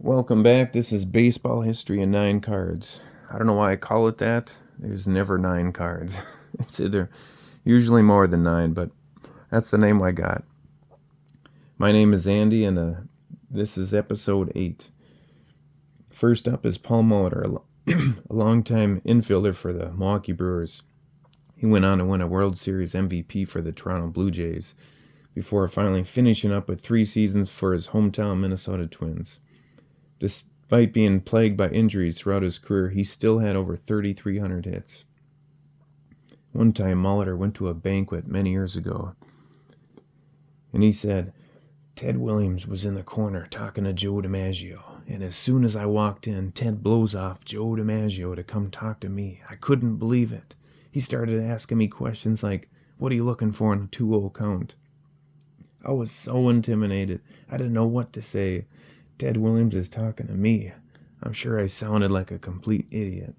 Welcome back. This is Baseball History in 9 cards. I don't know why I call it that. There's never 9 cards. It's either usually more than 9, but that's the name I got. My name is Andy, and this is episode 8. First up is Paul Molitor, a longtime infielder for the Milwaukee Brewers. He went on to win a World Series MVP for the Toronto Blue Jays before finally finishing up with 3 seasons for his hometown Minnesota Twins. Despite being plagued by injuries throughout his career, he still had over 3,300 hits. One time, Molitor went to a banquet many years ago, and he said, Ted Williams was in the corner talking to Joe DiMaggio, and as soon as I walked in, Ted blows off Joe DiMaggio to come talk to me. I couldn't believe it. He started asking me questions like, what are you looking for in a 2-0 count? I was so intimidated. I didn't know what to say. Ted Williams is talking to me. I'm sure I sounded like a complete idiot.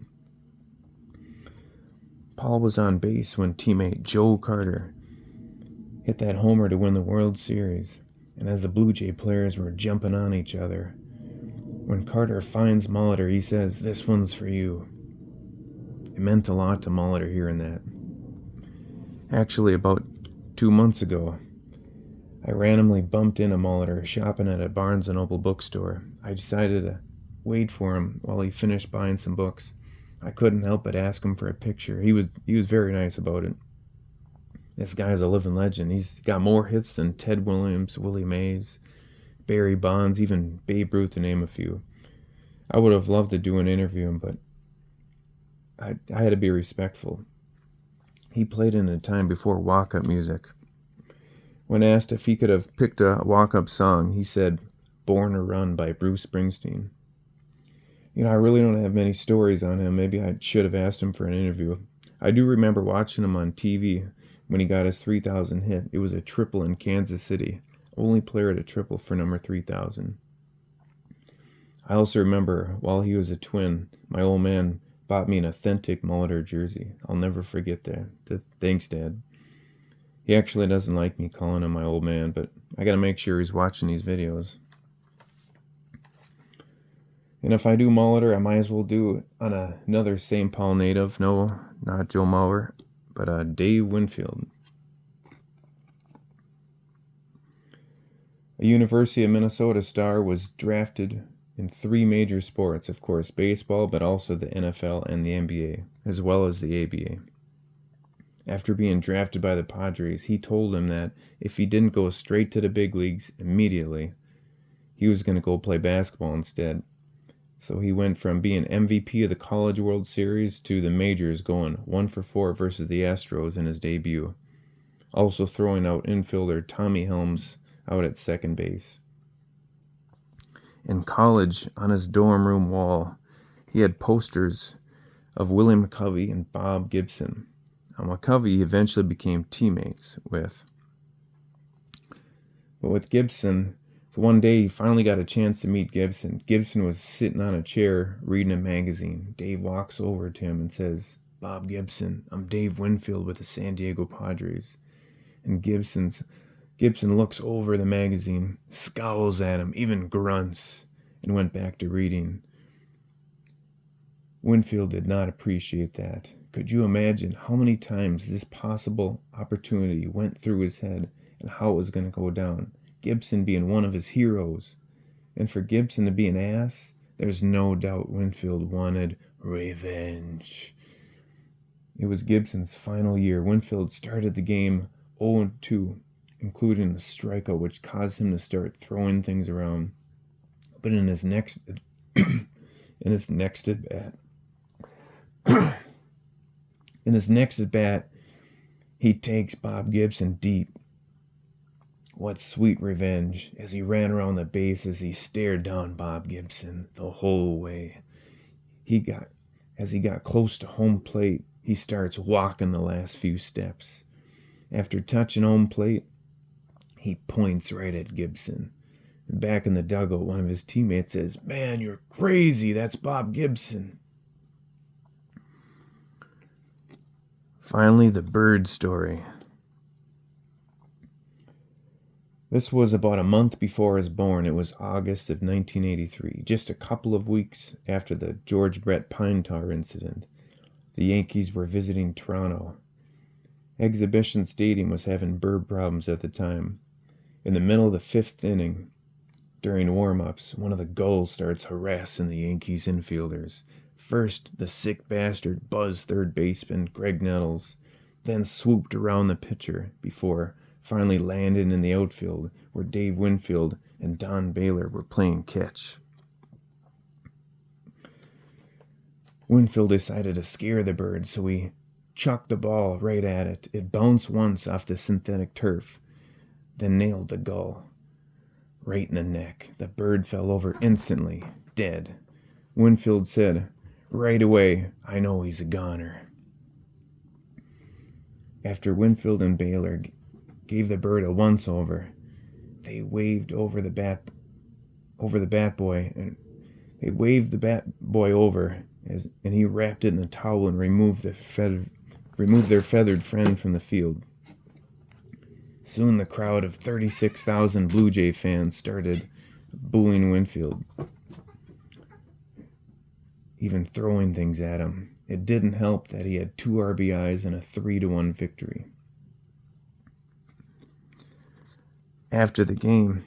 Paul was on base when teammate Joe Carter hit that homer to win the World Series, and as the Blue Jay players were jumping on each other, when Carter finds Molitor, he says, "This one's for you." It meant a lot to Molitor hearing that. Actually, about 2 months ago, I randomly bumped into Molitor shopping at a Barnes & Noble bookstore. I decided to wait for him while he finished buying some books. I couldn't help but ask him for a picture. He was very nice about it. This guy's a living legend. He's got more hits than Ted Williams, Willie Mays, Barry Bonds, even Babe Ruth, to name a few. I would have loved to do an interview, but I had to be respectful. He played in a time before walk-up music. When asked if he could have picked a walk-up song, he said, Born to Run by Bruce Springsteen. I really don't have many stories on him. Maybe I should have asked him for an interview. I do remember watching him on TV when he got his 3,000 hit. It was a triple in Kansas City. Only player to triple for number 3,000. I also remember while he was a Twin, my old man bought me an authentic Molitor jersey. I'll never forget that. Thanks, Dad. He actually doesn't like me calling him my old man, but I gotta make sure he's watching these videos. And if I do Molitor, I might as well do it on another St. Paul native. No, not Joe Mauer, but Dave Winfield. A University of Minnesota star, was drafted in 3 major sports, of course, baseball, but also the NFL and the NBA, as well as the ABA. After being drafted by the Padres, he told him that if he didn't go straight to the big leagues immediately, he was going to go play basketball instead. So he went from being MVP of the College World Series to the majors, going 1-for-4 versus the Astros in his debut. Also throwing out infielder Tommy Helms out at second base. In college, on his dorm room wall, he had posters of Willie McCovey and Bob Gibson. McCovey eventually became teammates with. But with Gibson, so one day he finally got a chance to meet Gibson. Gibson was sitting on a chair reading a magazine. Dave walks over to him and says, Bob Gibson, I'm Dave Winfield with the San Diego Padres. And Gibson looks over the magazine, scowls at him, even grunts, and went back to reading. Winfield did not appreciate that. Could you imagine how many times this possible opportunity went through his head and how it was going to go down? Gibson being one of his heroes. And for Gibson to be an ass, there's no doubt Winfield wanted revenge. It was Gibson's final year. Winfield started the game 0-2, including a strikeout which caused him to start throwing things around. But in his next at bat, he takes Bob Gibson deep. What sweet revenge. As he ran around the bases, he stared down Bob Gibson the whole way. As he got close to home plate, he starts walking the last few steps. After touching home plate, he points right at Gibson. Back in the dugout, one of his teammates says, Man, you're crazy. That's Bob Gibson. Finally, the bird story. This was about a month before I was born. It was August of 1983, just a couple of weeks after the George Brett pine tar incident. The Yankees were visiting Toronto. Exhibition Stadium was having bird problems at the time. In the middle of the fifth inning, during warm-ups, one of the gulls starts harassing the Yankees infielders. First, the sick bastard buzzed third baseman Greg Nettles, then swooped around the pitcher before finally landing in the outfield where Dave Winfield and Don Baylor were playing catch. Winfield decided to scare the bird, so he chucked the ball right at it. It bounced once off the synthetic turf, then nailed the gull right in the neck. The bird fell over instantly, dead. Winfield said, "Right away, I know he's a goner." After Winfield and Baylor gave the bird a once-over, they waved the bat boy over, and he wrapped it in a towel and removed their feathered friend from the field. Soon the crowd of 36,000 Blue Jay fans started booing Winfield, even throwing things at him. It didn't help that he had 2 RBIs and a 3-1 victory. After the game,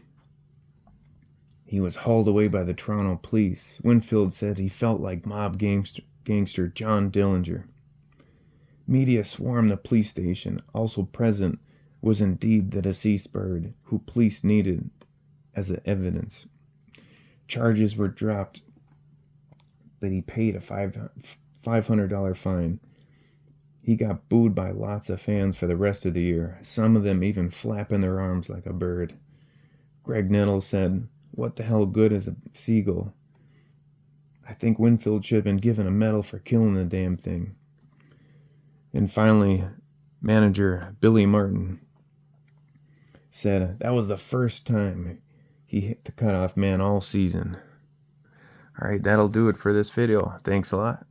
he was hauled away by the Toronto police. Winfield said he felt like mob gangster John Dillinger. Media swarmed the police station. Also present was indeed the deceased bird, who police needed as evidence. Charges were dropped, but he paid a $500 fine. He got booed by lots of fans for the rest of the year, some of them even flapping their arms like a bird. Greg Nettles said, "What the hell good is a seagull? I think Winfield should have been given a medal for killing the damn thing." And finally, manager Billy Martin said that was the first time he hit the cutoff man all season. Alright, that'll do it for this video. Thanks a lot.